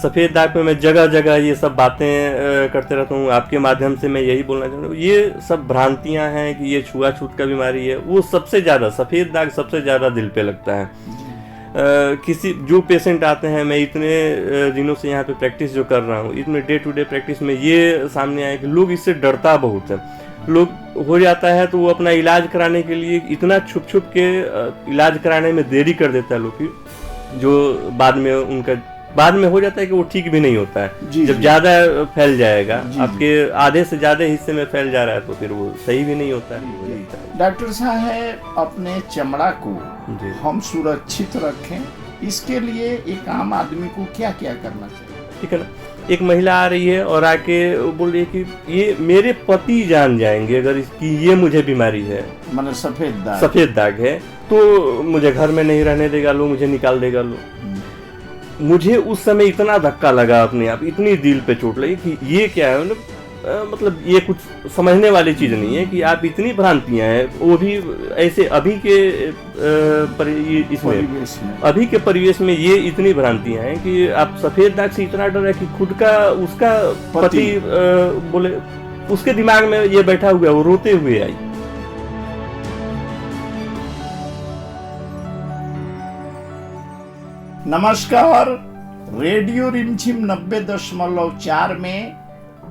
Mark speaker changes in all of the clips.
Speaker 1: सफ़ेद दाग पे मैं जगह जगह ये सब बातें करते रहता हूँ। आपके माध्यम से मैं यही बोलना चाहता हूँ, ये सब भ्रांतियाँ हैं कि ये छुआछूत का बीमारी है। वो सबसे ज़्यादा सफ़ेद दाग सबसे ज़्यादा दिल पे लगता है। किसी जो पेशेंट आते हैं, मैं इतने दिनों से यहाँ पे प्रैक्टिस जो कर रहा हूँ, इतने डे टू डे प्रैक्टिस में ये सामने आया कि लोग इससे डरता बहुत है। लोग हो जाता है तो वो अपना इलाज कराने के लिए इतना छुप छुप के इलाज कराने में देरी कर देता है लोग की, जो बाद में हो जाता है कि वो ठीक भी नहीं होता है। जब ज़्यादा फैल जाएगा, आपके आधे से ज़्यादा हिस्से में फैल जा रहा है, तो फिर वो सही भी नहीं होता है।
Speaker 2: डॉक्टर साहब, अपने चमड़ा को हम सुरक्षित रखें, इसके लिए एक आम आदमी को क्या क्या करना चाहिए?
Speaker 1: ठीक है ना, एक महिला आ रही है और आके बोल रही है कि ये मेरे पति जान जाएंगे अगर इसकी ये मुझे बीमारी है,
Speaker 2: मतलब
Speaker 1: सफेद दाग है, तो मुझे घर में नहीं रहने देगा, लो मुझे निकाल देगा लो। मुझे उस समय इतना धक्का लगा अपने आप, इतनी दिल पे चोट लगी कि ये क्या है, मतलब ये कुछ समझने वाली चीज़ नहीं है कि आप इतनी भ्रांतियां हैं, वो भी ऐसे अभी के परिवेश में ये इतनी भ्रांतियां हैं कि आप सफ़ेद दाग से इतना डर है कि खुद का उसका पति बोले, उसके दिमाग में ये बैठा हुआ है, वो रोते हुए आई।
Speaker 2: नमस्कार, रेडियो रिमझिम 90.4 में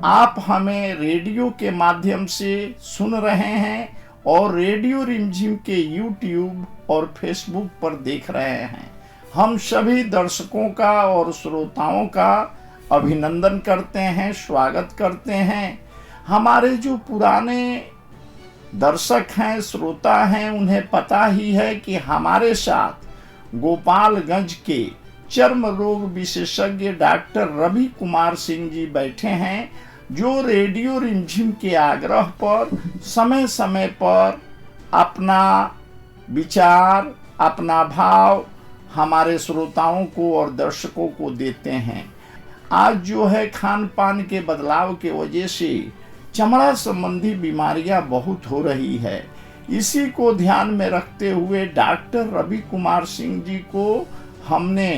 Speaker 2: आप हमें रेडियो के माध्यम से सुन रहे हैं और रेडियो रिमझिम के YouTube और Facebook पर देख रहे हैं। हम सभी दर्शकों का और श्रोताओं का अभिनंदन करते हैं, स्वागत करते हैं। हमारे जो पुराने दर्शक हैं, श्रोता हैं, उन्हें पता ही है कि हमारे साथ गोपालगंज के चर्म रोग विशेषज्ञ डॉक्टर रवि कुमार सिंह जी बैठे हैं, जो रेडियो रिमझिम के आग्रह पर समय समय पर अपना विचार, अपना भाव हमारे श्रोताओं को और दर्शकों को देते हैं। आज जो है खान पान के बदलाव के वजह से चमड़ा संबंधी बीमारियां बहुत हो रही है। इसी को ध्यान में रखते हुए डॉक्टर रवि कुमार सिंह जी को हमने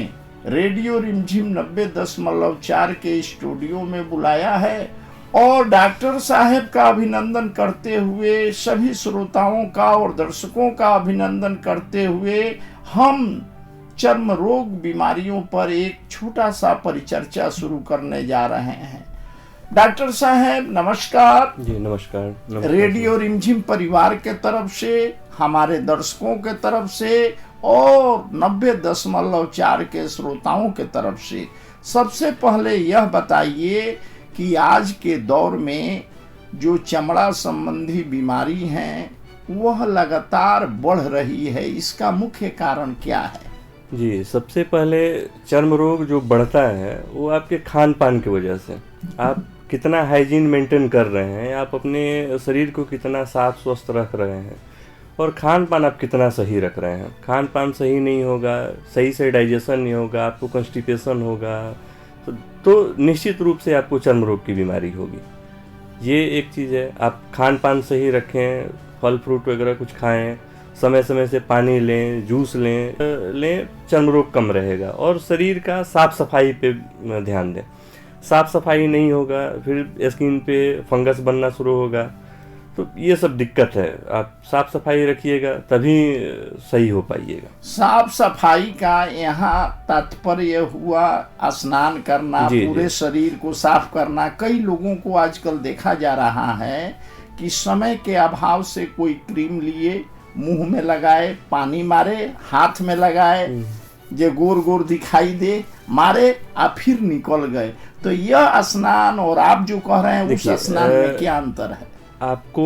Speaker 2: रेडियो रिमझिम 90.4 के स्टूडियो में बुलाया है और डॉक्टर साहब का अभिनंदन करते हुए, सभी श्रोताओं का और दर्शकों का अभिनंदन करते हुए हम चर्म रोग बीमारियों पर एक छोटा सा परिचर्चा शुरू करने जा रहे हैं। डॉक्टर साहब नमस्कार।
Speaker 1: जी नमस्कार।
Speaker 2: रेडियो रिमझिम परिवार के तरफ से, हमारे दर्शकों के तरफ से और 90.4 के श्रोताओं के तरफ से सबसे पहले यह बताइए कि आज के दौर में जो चमड़ा संबंधी बीमारी हैं वह लगातार बढ़ रही है, इसका मुख्य कारण क्या है?
Speaker 1: जी, सबसे पहले चर्म रोग जो बढ़ता है वो आपके खान पान की वजह से। आप कितना हाइजीन मेंटेन कर रहे हैं, आप अपने शरीर को कितना साफ स्वस्थ रख रहे हैं और खान पान आप कितना सही रख रहे हैं। खान पान सही नहीं होगा, सही से डाइजेशन नहीं होगा, आपको कॉन्स्टिपेशन होगा, तो निश्चित रूप से आपको चर्म रोग की बीमारी होगी। ये एक चीज़ है। आप खान पान सही रखें, फल फ्रूट वगैरह कुछ खाएं, समय समय से पानी लें, जूस लें, चर्म रोग कम रहेगा। और शरीर का साफ सफाई पे ध्यान दें। साफ सफाई नहीं होगा, फिर स्किन पे फंगस बनना शुरू होगा, तो ये सब दिक्कत है। आप साफ सफाई रखिएगा तभी सही हो पाइएगा।
Speaker 2: साफ सफाई का यहाँ तात्पर्य हुआ स्नान करना, पूरे शरीर को साफ करना। कई लोगों को आजकल देखा जा रहा है कि समय के अभाव से कोई क्रीम लिए, मुंह में लगाए, पानी मारे, हाथ में लगाए, जो गोर गोर दिखाई दे मारे, आप फिर निकल गए। तो यह स्नान और आप जो कह रहे हैं उस स्नान में क्या अंतर है?
Speaker 1: आपको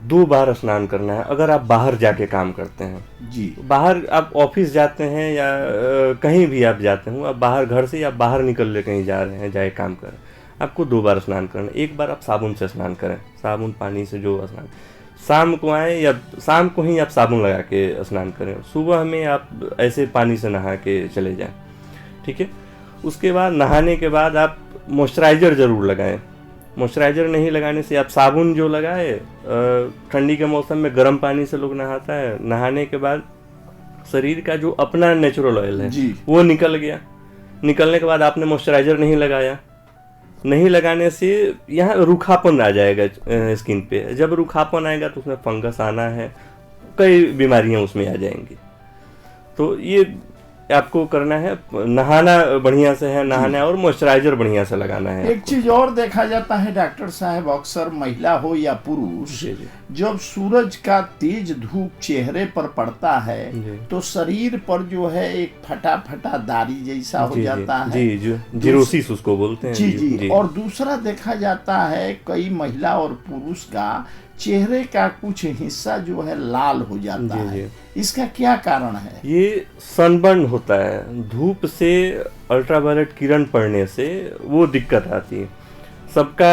Speaker 1: 2 बार स्नान करना है अगर आप बाहर जाके काम करते हैं।
Speaker 2: जी,
Speaker 1: बाहर आप ऑफिस जाते हैं या कहीं भी आप जाते हो, आप बाहर घर से या बाहर निकल ले कहीं जा रहे हैं, जाए काम करें, आपको 2 बार स्नान करना। एक बार आप साबुन से स्नान करें, साबुन पानी से जो स्नान, शाम को आए या शाम को ही आप साबुन लगा के स्नान करें, सुबह में आप ऐसे पानी से नहा के चले जाएं, ठीक है। उसके बाद नहाने के बाद आप मॉइस्चराइज़र ज़रूर लगाएं। मॉइस्चराइज़र नहीं लगाने से आप साबुन जो लगाए, ठंडी के मौसम में गर्म पानी से लोग नहाता है, नहाने के बाद शरीर का जो अपना नेचुरल ऑयल है वो निकल गया, निकलने के बाद आपने मॉइस्चराइजर नहीं लगाया, नहीं लगाने से यहाँ रूखापन आ जाएगा स्किन पे। जब रूखापन आएगा तो उसमें फंगस आना है, कई बीमारियां उसमें आ जाएंगी। तो ये आपको करना है, नहाना बढ़िया से है, नहाना और मॉइस्चराइजर बढ़िया से लगाना है।
Speaker 2: एक चीज और देखा जाता है डॉक्टर साहब, अक्सर महिला हो या पुरुष, जब सूरज का तेज धूप चेहरे पर पड़ता है तो शरीर पर जो है एक फटा फटा दाढ़ी जैसा हो जाता है,
Speaker 1: जी, जीरोसिस उसको बोलते हैं।
Speaker 2: जी। और दूसरा देखा जाता है कई महिला और पुरुष का चेहरे का कुछ हिस्सा जो है लाल हो जाता है, इसका क्या कारण है?
Speaker 1: ये सनबर्न होता है, धूप से अल्ट्रावायलेट किरण पड़ने से वो दिक्कत आती है। सबका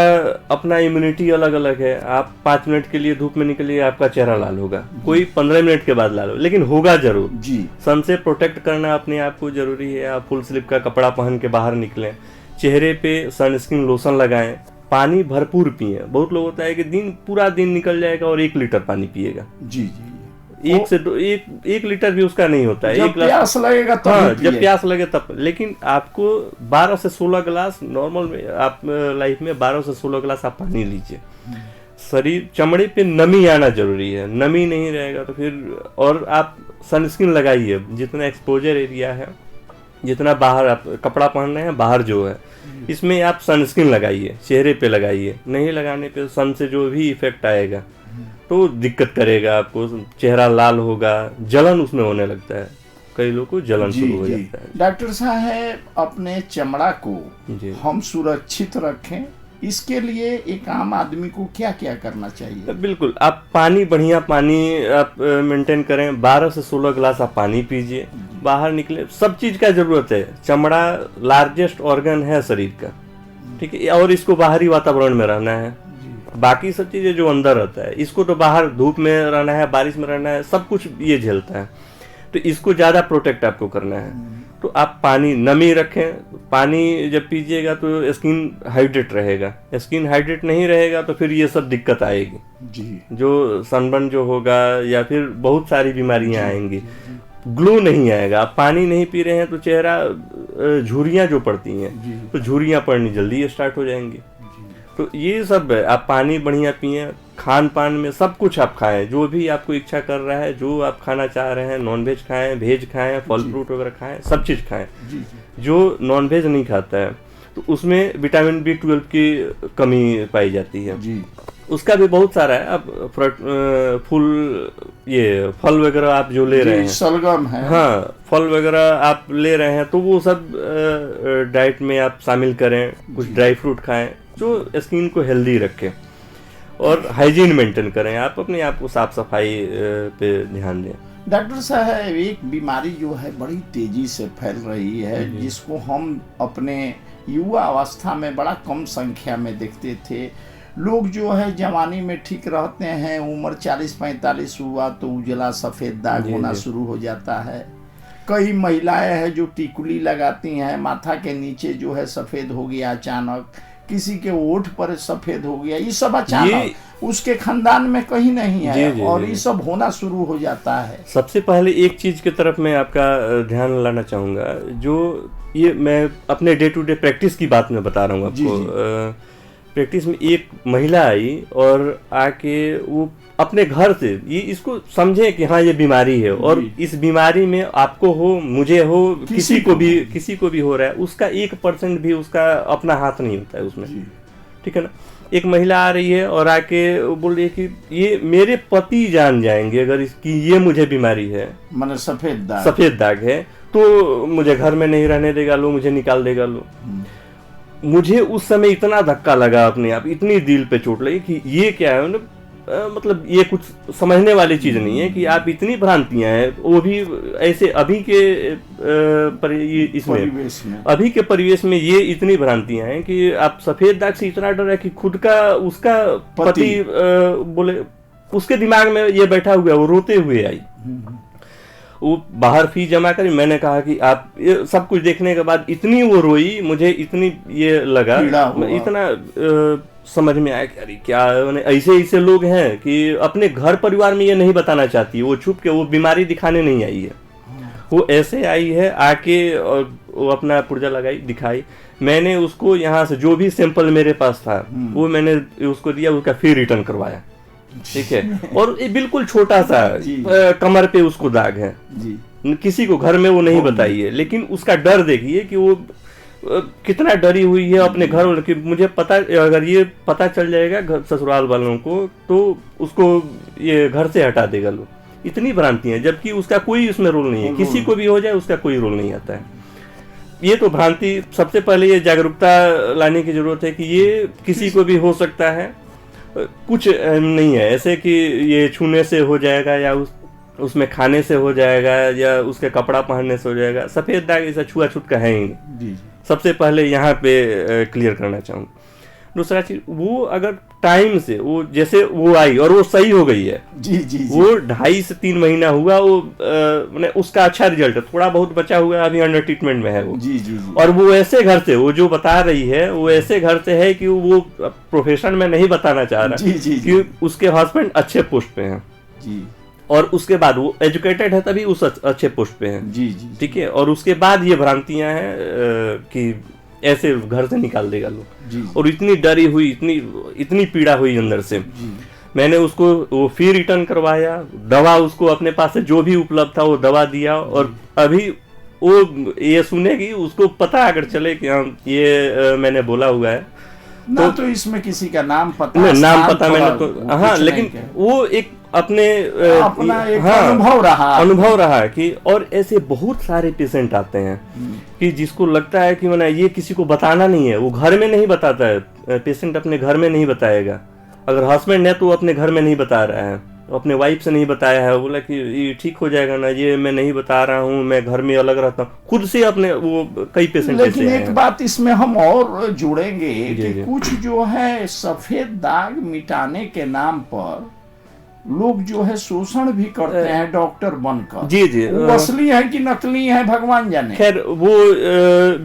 Speaker 1: अपना इम्यूनिटी अलग अलग है। आप 5 मिनट के लिए धूप में निकलिए, आपका चेहरा लाल होगा, कोई 15 मिनट के बाद लाल हो, लेकिन होगा जरूर
Speaker 2: जी।
Speaker 1: सन से प्रोटेक्ट करना अपने आप को जरूरी है। आप फुल स्लीव का कपड़ा पहन के बाहर निकलें, चेहरे पे सनस्क्रीन लोशन लगाएं, पानी भरपूर पिए। बहुत लोग होता है कि पूरा दिन निकल जाएगा और 1 लीटर पानी पिएगा।
Speaker 2: जी।
Speaker 1: 1 लीटर भी उसका नहीं होता है।
Speaker 2: जब प्यास लगेगा तब,
Speaker 1: हाँ, जब प्यास लगे तब। लेकिन आपको 12 से 16 गिलास नॉर्मल में, आप लाइफ में 12 से 16 गिलास आप पानी लीजिए। शरीर चमड़े पे नमी आना जरूरी है, नमी नहीं रहेगा तो फिर। और आप सनस्क्रीन लगाइए, जितना एक्सपोजर एरिया है, जितना बाहर आप कपड़ा पहन रहे हैं, बाहर जो है इसमें आप सनस्क्रीन लगाइए, चेहरे पे लगाइए। नहीं लगाने पे सन से जो भी इफेक्ट आएगा तो दिक्कत करेगा आपको, चेहरा लाल होगा, जलन उसमें होने लगता है, कई लोगों को जलन शुरू हो जाता है।
Speaker 2: डॉक्टर साहब, अपने चमड़ा को हम सुरक्षित रखें, इसके लिए एक आम आदमी को क्या क्या करना चाहिए?
Speaker 1: बिल्कुल, आप पानी, बढ़िया पानी आप मेंटेन करें। 12 से 16 गिलास आप पानी पीजिए, बाहर निकले। सब चीज का जरूरत है, चमड़ा लार्जेस्ट ऑर्गन है शरीर का, ठीक है, और इसको बाहरी वातावरण में रहना है। बाकी सब चीजें जो अंदर रहता है, इसको तो बाहर धूप में रहना है, बारिश में रहना है, सब कुछ ये झेलता है। तो इसको ज्यादा प्रोटेक्ट आपको करना है। तो आप पानी, नमी रखें। पानी जब पीजिएगा तो स्किन हाइड्रेट रहेगा। स्किन हाइड्रेट नहीं रहेगा तो फिर ये सब दिक्कत आएगी
Speaker 2: जी।
Speaker 1: जो सनबर्न जो होगा, या फिर बहुत सारी बीमारियां आएंगी। ग्लो नहीं आएगा। आप पानी नहीं पी रहे हैं तो चेहरा, झुर्रियां जो पड़ती हैं तो झुर्रियां पड़नी जल्दी स्टार्ट हो जाएंगी। तो ये सब है, आप पानी बढ़िया पिए। खान पान में सब कुछ आप खाएं, जो भी आपको इच्छा कर रहा है, जो आप खाना चाह रहे हैं, नॉन वेज खाएं, वेज खाएं, फल फ्रूट वगैरह खाएं, सब चीज खाएं। जो नॉन वेज नहीं खाता है तो उसमें विटामिन B12 की कमी पाई जाती है जी। उसका भी बहुत सारा है। आप ये फल वगैरह आप जो ले रहे हैं,
Speaker 2: सलगम है,
Speaker 1: हाँ, फल वगैरह आप ले रहे हैं तो वो सब डाइट में आप शामिल करें। कुछ ड्राई फ्रूट खाएं जो स्किन को हेल्दी रखे, और हाइजीन मेंटेन करें। आप अपने आप को साफ सफाई पे ध्यान दें।
Speaker 2: डॉक्टर साहब, एक बीमारी जो है बड़ी तेजी से फैल रही है, जिसको हम अपने युवा अवस्था में बड़ा कम संख्या में देखते थे। लोग जो है जवानी में ठीक रहते हैं, उम्र 40-45 हुआ तो उजला सफेद दाग होना शुरू हो जाता है। कई महिलाएं हैं जो टिकुली लगाती हैं, माथा के नीचे जो है सफेद हो गया अचानक, किसी के ओठ पर सफेद हो गया, ये सब अचानक उसके खानदान में कहीं नहीं है, और ये सब होना शुरू हो जाता है।
Speaker 1: सबसे पहले एक चीज की तरफ मैं आपका ध्यान लाना चाहूंगा, जो ये मैं अपने डे टू डे प्रैक्टिस की बात में बता रहा हूँ आपको। प्रैक्टिस में एक महिला आई और आके वो अपने घर से ये इसको समझे कि हाँ ये बीमारी है, और इस बीमारी में आपको हो, मुझे हो, किसी को भी हो रहा है, उसका 1% भी उसका अपना हाथ नहीं होता है उसमें, ठीक है ना। एक महिला आ रही है और आके बोल रही है कि ये मेरे पति जान जाएंगे अगर इसकी ये मुझे बीमारी है,
Speaker 2: मतलब
Speaker 1: सफेद दाग है, तो मुझे घर में नहीं रहने देगा, लो मुझे निकाल देगा, लो। मुझे उस समय इतना धक्का लगा अपने आप, इतनी दिल पे चोट लगी कि ये क्या है, मतलब ये कुछ समझने वाली चीज नहीं है कि आप इतनी भ्रांतियां हैं, वो भी ऐसे अभी के इसमें अभी के परिवेश में ये इतनी भ्रांतियां हैं कि आप सफेद दाग से इतना डर है कि खुद का उसका पति बोले, उसके दिमाग में ये बैठा हुआ है, वो रोते हुए आई, वो बाहर फीस जमा करी। मैंने कहा कि आप ये सब कुछ देखने के बाद इतनी वो रोई, मुझे इतनी ये लगा, इतना समझ में आया कि अरे क्या, ऐसे लोग हैं कि अपने घर परिवार में ये नहीं बताना चाहती, वो छुप के, वो बीमारी दिखाने नहीं आई है, वो ऐसे आई है आके, और वो अपना पुर्जा लगाई, दिखाई। मैंने उसको यहाँ से जो भी सैंपल मेरे पास था वो मैंने उसको दिया, उसका फिर रिटर्न करवाया, ठीक है। और ये बिल्कुल छोटा सा कमर पे उसको दाग है जी। किसी को घर में वो नहीं बताई है, लेकिन उसका डर देखिए कि वो कितना डरी हुई है अपने घर वालों की। मुझे पता, अगर ये पता चल जाएगा घर ससुराल वालों को तो उसको ये घर से हटा देगा लोग। इतनी भ्रांति है, जबकि उसका कोई इसमें रोल नहीं है, किसी को भी हो जाए उसका कोई रोल नहीं आता है। ये तो भ्रांति, सबसे पहले ये जागरूकता लाने की जरूरत है कि ये किसी को भी हो सकता है, कुछ नहीं है ऐसे कि ये छूने से हो जाएगा या उसमें खाने से हो जाएगा या उसके कपड़ा पहनने से हो जाएगा। सफेद दाग ऐसा छुआछूत का है ही नहीं, सबसे पहले यहाँ पे क्लियर करना चाहूँगा। दूसरा चीज, वो अगर टाइम से वो जैसे वो आई और वो सही हो गई है जी, वो 2.5 से 3 महीना हुआ, वो मैंने उसका अच्छा रिजल्ट है, थोड़ा बहुत बचा हुआ अभी अंडर ट्रीटमेंट में है वो जी। और वो ऐसे घर से, वो जो बता रही है वो ऐसे घर से है कि वो प्रोफेशन में नहीं बताना चाह रहा कि उसके हस्बैंड अच्छे पोस्ट पे हैं जी, और उसके बाद वो एजुकेटेड है तभी उस अच्छे पोस्ट पे हैं जी, ठीक है। और उसके बाद ये भ्रांतियां हैं कि ऐसे घर से निकाल देगा लोग, और इतनी डरी हुई, इतनी पीड़ा हुई अंदर से। मैंने उसको वो फिर रिटर्न करवाया, दवा उसको अपने पास से जो भी उपलब्ध था वो दवा दिया, और अभी वो ये सुनेगी, उसको पता अगर चले कि हाँ ये मैंने बोला हुआ है
Speaker 2: ना, तो इसमें किसी का नाम पता
Speaker 1: मैंने तो हाँ, लेकिन वो एक अपना एक अनुभव रहा कि, और ऐसे बहुत सारे पेशेंट आते हैं कि जिसको लगता है कि मैंने ये किसी को बताना नहीं है, वो घर में नहीं बताता है, पेशेंट अपने घर में नहीं बताएगा। अगर हस्बैंड है तो वो अपने घर में नहीं बता रहा है, अपने वाइफ से नहीं बताया है, बोला कि ये ठीक हो जाएगा ना, ये मैं नहीं बता रहा हूँ, मैं घर में अलग रहता हूँ, खुद से अपने वो कई पेशेंट।
Speaker 2: लेकिन एक बात इसमें हम और जुड़ेंगे कि कुछ जो है सफेद दाग मिटाने के नाम पर लोग जो है शोषण भी करते हैं डॉक्टर बनकर जी। वो असली है कि नकली है भगवान जाने,
Speaker 1: खैर वो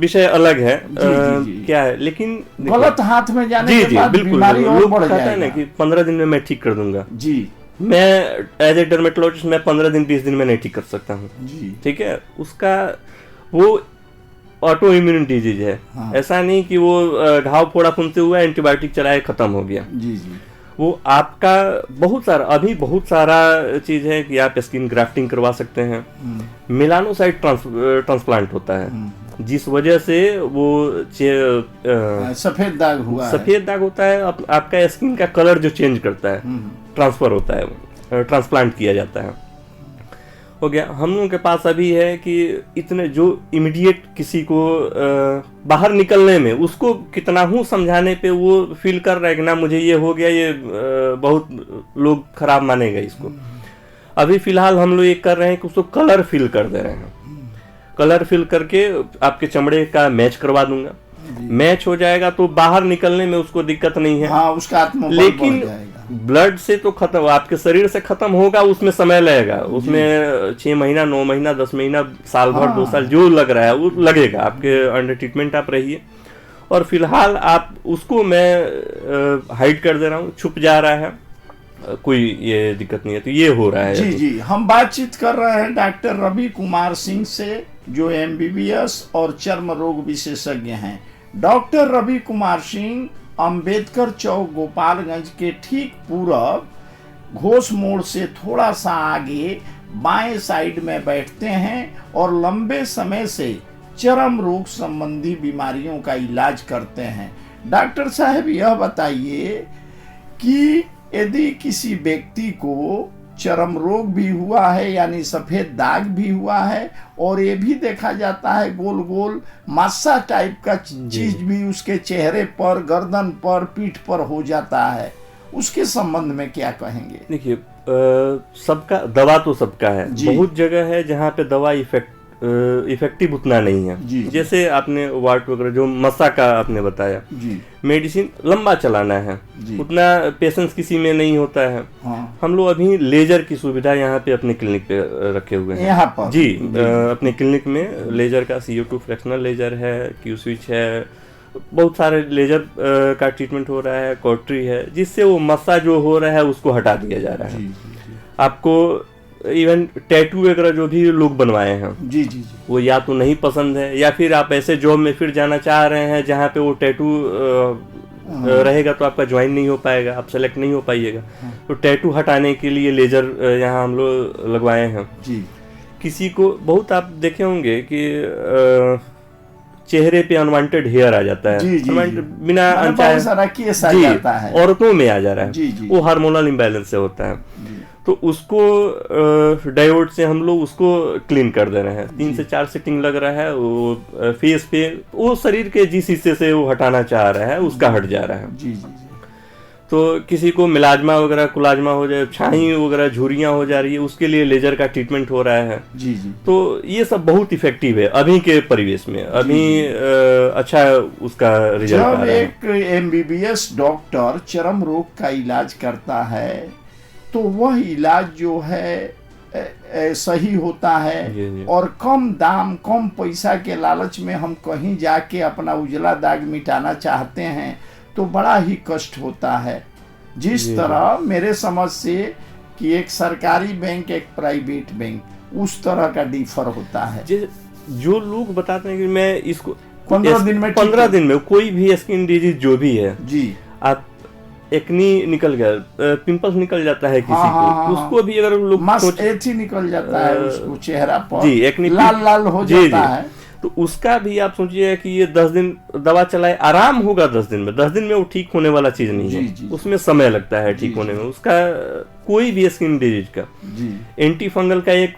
Speaker 1: विषय अलग है क्या है, लेकिन
Speaker 2: गलत हाथ में जाने के बाद बीमारी और बढ़ जाएगा
Speaker 1: ना कि 15 दिन में मैं ठीक कर दूंगा
Speaker 2: जी।
Speaker 1: मैं एज ए डर्मेटोलॉजिस्ट मैं 15 दिन 20 दिन में नहीं ठीक कर सकता हूँ जी, ठीक है। उसका वो ऑटो इम्यून डिजीज है हाँ। ऐसा नहीं कि वो घाव फोड़ा फुंसे हुआ एंटीबायोटिक चलाए खत्म हो गया जी। वो आपका बहुत सारा चीज है कि आप स्किन ग्राफ्टिंग करवा सकते हैं, मेलानोसाइट ट्रांसप्लांट होता है जिस वजह से वो
Speaker 2: सफेद दाग
Speaker 1: होता है, आपका स्किन का कलर जो चेंज करता है, ट्रांसफर होता है, ट्रांसप्लांट किया जाता है, हो गया। हम लोगों के पास अभी है कि इतने जो इमीडिएट किसी को बाहर निकलने में उसको कितना हूँ समझाने पे वो फील कर रहा है कि ना मुझे ये हो गया, ये बहुत लोग खराब मानेगा इसको। अभी फिलहाल हम लोग ये कर रहे हैं कि उसको कलर फिल कर दे रहे हैं, कलर फिल करके आपके चमड़े का मैच करवा दूंगा, मैच हो जाएगा तो बाहर निकलने में उसको दिक्कत नहीं है
Speaker 2: हाँ, उसका आत्मबल
Speaker 1: लेकिन ब्लड से तो खत्म, आपके शरीर से खत्म होगा, उसमें समय लगेगा, उसमें 6 महीना 9 महीना 10 महीना साल भर 2 साल जो लग रहा है वो लगेगा। आपके अंडर ट्रीटमेंट आप रहिए, और फिलहाल आप उसको मैं हाइड कर दे रहा हूँ, छुप जा रहा है, कोई ये दिक्कत नहीं है। तो ये हो रहा है
Speaker 2: जी। हम बातचीत कर रहे हैं डॉक्टर रवि कुमार सिंह से, जो MBBS और चर्म रोग विशेषज्ञ हैं। डॉक्टर रवि कुमार सिंह अंबेडकर चौक गोपालगंज के ठीक पूरब घोष मोड़ से थोड़ा सा आगे बाएं साइड में बैठते हैं और लंबे समय से चर्म रोग संबंधी बीमारियों का इलाज करते हैं। डॉक्टर साहब यह बताइए कि यदि किसी व्यक्ति को चर्म रोग भी हुआ है यानी सफेद दाग भी हुआ है, और ये भी देखा जाता है गोल गोल मासा टाइप का चीज भी उसके चेहरे पर, गर्दन पर, पीठ पर हो जाता है, उसके संबंध में क्या कहेंगे?
Speaker 1: देखिए सबका दवा तो सबका है, बहुत जगह है जहाँ पे दवा इफेक्टिव उतना नहीं है। जैसे आपने वाट वगैरह जो मसा का आपने बताया, मेडिसिन लंबा चलाना है, उतना पेशेंस किसी में नहीं होता है। हाँ। हम लोग अभी लेजर की सुविधा यहाँ पे अपने क्लिनिक पे रखे हुए हैं
Speaker 2: यहाँ पर
Speaker 1: जी। अपने क्लिनिक में लेजर का CO2 फ्रैक्शनल लेजर है, Q स्विच है, बहुत सारे लेजर का ट्रीटमेंट हो रहा है, कॉटरी है, जिससे वो मसा जो हो रहा है उसको हटा दिया जा रहा है। आपको इवन टैटू वगैरह जो भी लोग बनवाए हैं,
Speaker 2: जी जी जी,
Speaker 1: वो या तो नहीं पसंद है, या फिर आप ऐसे जॉब में फिर जाना चाह रहे हैं जहाँ पे वो टैटू रहेगा तो आपका ज्वाइन नहीं हो पाएगा, आप सेलेक्ट नहीं हो पाइएगा। तो टैटू हटाने के लिए लेजर यहाँ हम लोग लगवाए हैं
Speaker 2: जी।
Speaker 1: किसी को बहुत आप देखे होंगे कि चेहरे पे अनवांटेड हेयर आ जाता है,
Speaker 2: जी, जी, जी।
Speaker 1: बिना अनचाहे
Speaker 2: सारा केस आ
Speaker 1: जी,
Speaker 2: जाता है,
Speaker 1: औरतों में आ जा रहा है,
Speaker 2: जी, जी,
Speaker 1: वो हार्मोनल इम्बैलेंस से होता है।
Speaker 2: जी।
Speaker 1: तो उसको डायोड से हम लोग उसको क्लीन कर दे रहे हैं। 3 से 4 सेटिंग लग रहा है, वो फेस पे वो शरीर के जिस हिस्से से वो हटाना चाह रहा है उसका हट जा रहा है।
Speaker 2: जी जी जी।
Speaker 1: तो किसी को मिलाजमा वगैरह कुलाजमा हो जाए, छाई वगैरह झुर्रियां हो जा रही है, उसके लिए लेजर का ट्रीटमेंट हो रहा है।
Speaker 2: जी जी।
Speaker 1: तो ये सब बहुत इफेक्टिव है अभी के परिवेश में, अभी अच्छा उसका रिजल्ट आ
Speaker 2: जब
Speaker 1: रहा है।
Speaker 2: एक एमबीबीएस डॉक्टर चर्म रोग का इलाज करता है तो वह इलाज जो है सही होता है,
Speaker 1: जी, जी।
Speaker 2: और कम दाम कम पैसा के लालच में हम कहीं जाके अपना उजला दाग मिटाना चाहते हैं तो बड़ा ही कष्ट होता है। जिस
Speaker 1: जी,
Speaker 2: तरह मेरे समझ से कि एक सरकारी बैंक एक प्राइवेट बैंक, उस तरह का डिफर होता है।
Speaker 1: जो लोग बताते हैं कि मैं इसको
Speaker 2: 15 दिन में
Speaker 1: 15 दिन में कोई भी स्किन डिजीज जो भी है,
Speaker 2: जी,
Speaker 1: आप एक्नी निकल गया, पिंपल्स निकल जाता है किसी
Speaker 2: हाँ,
Speaker 1: को,
Speaker 2: हाँ, हाँ,
Speaker 1: उसको भी अगर लोग
Speaker 2: एथी निकल जाता है उसको चेहरा पर,
Speaker 1: जी, एक्नी
Speaker 2: लाल लाल हो
Speaker 1: जी,
Speaker 2: जाता
Speaker 1: जी।
Speaker 2: है,
Speaker 1: तो उसका भी आप सोचिए कि ये 10 दिन दवा चलाए, आराम होगा 10 दिन में। 10 दिन में वो ठीक होने वाला चीज नहीं
Speaker 2: जी,
Speaker 1: है,
Speaker 2: जी।
Speaker 1: उसमें समय लगता है ठीक
Speaker 2: जी,
Speaker 1: होने में। उसका कोई भी स्किन डिजीज का
Speaker 2: जी
Speaker 1: एंटी फंगल का एक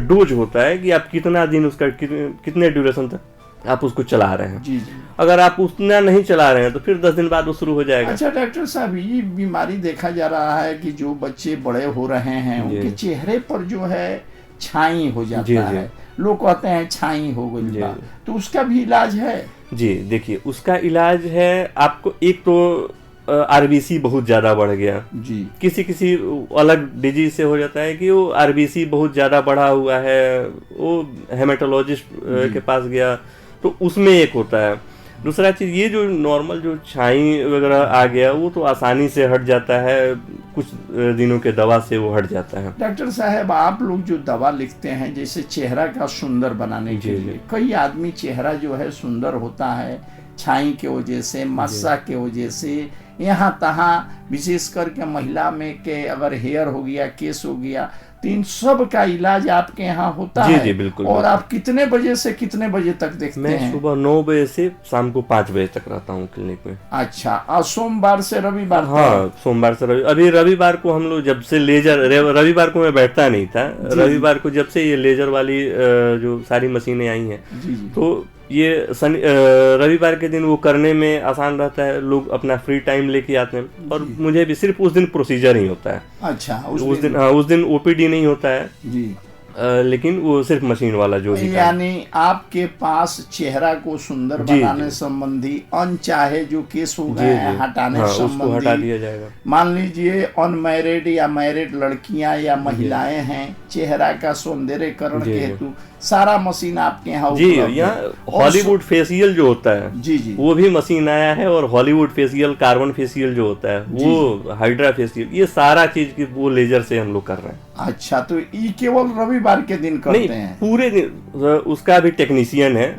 Speaker 1: डोज होता है कि आप कितना दिन उसका कितने ड्यूरेशन तक आप उसको चला रहे हैं।
Speaker 2: जी जी।
Speaker 1: अगर आप उतना नहीं चला रहे हैं तो फिर 10 दिन बाद वो शुरू हो जाएगा।
Speaker 2: अच्छा डॉक्टर साहब, ये बीमारी देखा जा रहा है कि जो बच्चे बड़े हो रहे हैं उनके चेहरे पर जो है छाई हो जाता
Speaker 1: जी,
Speaker 2: है, लोग कहते हैं छाई हो गई बा, तो उसका भी इलाज है?
Speaker 1: जी देखिए, उसका इलाज है आपको, एक तो आरबीसी बहुत ज्यादा बढ़ गया
Speaker 2: जी,
Speaker 1: किसी अलग डिजीज से हो जाता है कि वो आरबीसी बहुत ज्यादा बढ़ा हुआ है, वो हेमेटोलॉजिस्ट के पास गया तो उसमें एक होता है। दूसरा चीज ये जो नॉर्मल जो छाई वगैरह आ गया वो तो आसानी से हट जाता है, कुछ दिनों के दवा से वो हट जाता है।
Speaker 2: डॉक्टर साहब, आप लोग जो दवा लिखते हैं जैसे चेहरा का सुंदर बनाने के लिए, कई आदमी चेहरा जो है सुंदर होता है छाई के वजह से, मस्सा के वजह से, यहाँ तहाँ विशेष करके महिला में के अगर हेयर हो गया, केस हो गया, तो इन सब का इलाज आपके यहाँ होता है?
Speaker 1: जी बिल्कुल।
Speaker 2: और आप कितने बजे से कितने बजे तक देखते हैं?
Speaker 1: मैं सुबह 9 बजे से शाम को 5 बजे तक रहता हूँ क्लिनिक में।
Speaker 2: अच्छा, और सोमवार से रविवार?
Speaker 1: हाँ, सोमवार से अभी रविवार को हम लोग जब से लेजर, रविवार को मैं बैठता नहीं था, रविवार को जब से ये लेजर वाली जो सारी मशीनें आई हैं, तो ये रविवार के दिन वो करने में आसान रहता है, लोग अपना फ्री टाइम लेके आते हैं। और मुझे भी सिर्फ उस दिन प्रोसीजर ही होता है।
Speaker 2: अच्छा,
Speaker 1: उस दिन ओपीडी नहीं होता है
Speaker 2: जी,
Speaker 1: लेकिन वो सिर्फ मशीन वाला जो भी,
Speaker 2: यानी आपके पास चेहरा को सुंदर बनाने संबंधी अनचाहे जो केस हो गए हैं हटाने संबंधी,
Speaker 1: हटा दिया जाएगा।
Speaker 2: मान लीजिए अनमैरिड या मैरिड लड़कियां या महिलाएं हैं, चेहरा का सौंदर्यकरण के हेतु सारा मशीन आपके यहाँ
Speaker 1: जी। यहाँ हॉलीवुड फेशियल जो होता है
Speaker 2: जी जी,
Speaker 1: वो भी मशीन आया है, और हॉलीवुड फेशियल, कार्बन फेशियल जो होता है वो, हाइड्रा फेशियल, ये सारा चीज की वो लेजर से हम लोग कर रहे हैं।
Speaker 2: अच्छा, तो ये केवल रविवार के दिन करते हैं?
Speaker 1: पूरे दिन उसका भी टेक्नीशियन है,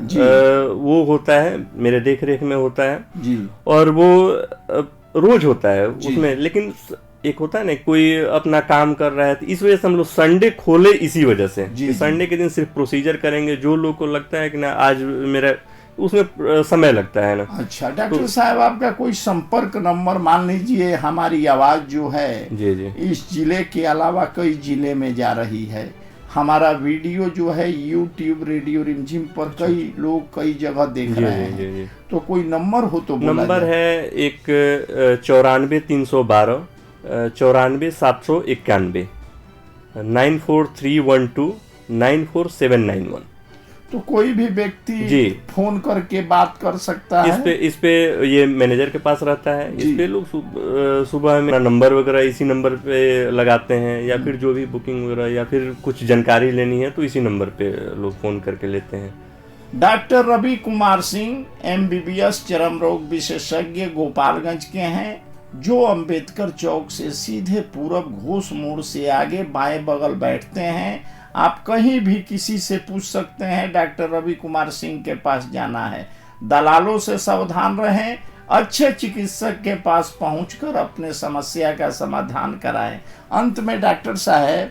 Speaker 1: वो होता है मेरे देख रेख में होता है
Speaker 2: जी,
Speaker 1: और वो रोज होता है उसमें। लेकिन एक होता है ना, कोई अपना काम कर रहा है, तो इस वजह से हम लोग संडे खोले इसी वजह से कि संडे के दिन सिर्फ प्रोसीजर करेंगे। जो लोग को लगता है कि ना आज मेरा, उसमें समय लगता है ना।
Speaker 2: अच्छा डॉक्टर साहब, आपका कोई संपर्क नंबर, मान लीजिए हमारी आवाज जो है
Speaker 1: जी जी
Speaker 2: इस जिले के अलावा कई जिले में जा रही है, हमारा वीडियो जो है यूट्यूब रेडियो रिमझिम पर कई लोग कई जगह देख रहे हैं,
Speaker 1: जी।
Speaker 2: तो कोई नंबर हो तो बोला
Speaker 1: नंबर
Speaker 2: जाए।
Speaker 1: है एक 94 312 94 791 94312 94791।
Speaker 2: तो कोई भी व्यक्ति फोन करके बात कर सकता है।
Speaker 1: इस पे ये मैनेजर के पास रहता है। इस पे लोग सुबह में नंबर वगैरह इसी नंबर पे लगाते हैं, या फिर जो भी बुकिंग वगैरह या फिर कुछ जानकारी लेनी है तो इसी नंबर पे लोग फोन करके लेते हैं।
Speaker 2: डॉक्टर रवि कुमार सिंह MBBS चर्म रोग विशेषज्ञ गोपालगंज के हैं। जो अंबेडकर चौक से सीधे पूरब घोष मोड़ से आगे बाएं बगल बैठते हैं। आप कहीं भी किसी से पूछ सकते हैं, डॉक्टर रवि कुमार सिंह के पास जाना है। दलालों से सावधान रहें, अच्छे चिकित्सक के पास पहुंचकर अपने समस्या का समाधान कराएं। अंत में डॉक्टर साहब,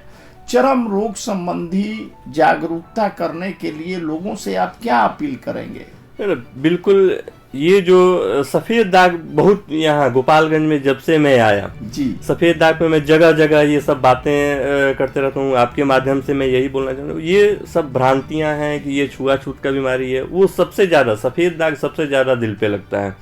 Speaker 2: चर्म रोग संबंधी जागरूकता करने के लिए लोगों से आप क्या अपील करेंगे?
Speaker 1: बिल्कुल, ये जो सफेद दाग बहुत यहाँ गोपालगंज में जब से मैं आया
Speaker 2: जी,
Speaker 1: सफेद दाग पे मैं जगह जगह ये सब बातें करते रहता हूँ। आपके माध्यम से मैं यही बोलना चाहता हूँ, ये सब भ्रांतियां हैं कि ये छुआछूत का बीमारी है। वो सबसे ज्यादा सफेद दाग सबसे ज्यादा दिल पे लगता है।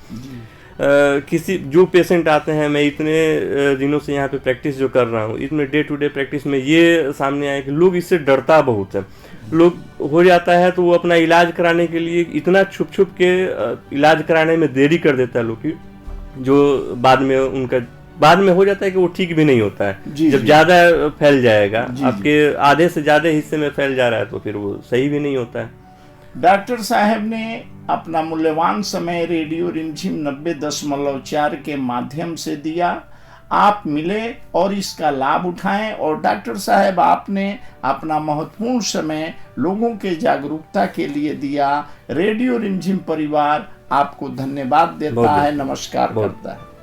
Speaker 1: किसी जो पेशेंट आते हैं, मैं इतने दिनों से यहाँ पे प्रैक्टिस जो कर रहा हूँ, इसमें डे टू डे प्रैक्टिस में ये सामने आया कि लोग इससे डरता बहुत है। लोग हो जाता है तो वो अपना इलाज कराने के लिए इतना छुप छुप के इलाज कराने में देरी कर देता है लोग की, जो बाद में हो जाता है कि वो ठीक भी नहीं होता है। जब ज्यादा फैल जाएगा, आपके आधे से ज्यादा हिस्से में फैल जा रहा है, तो फिर वो सही भी नहीं होता है।
Speaker 2: डॉक्टर साहब ने अपना मूल्यवान समय रेडियो रिमझिम 90.4 के माध्यम से दिया। आप मिले और इसका लाभ उठाएं। और डॉक्टर साहब, आपने अपना महत्वपूर्ण समय लोगों के जागरूकता के लिए दिया। रेडियो रिमझिम परिवार आपको धन्यवाद देता है, नमस्कार करता है।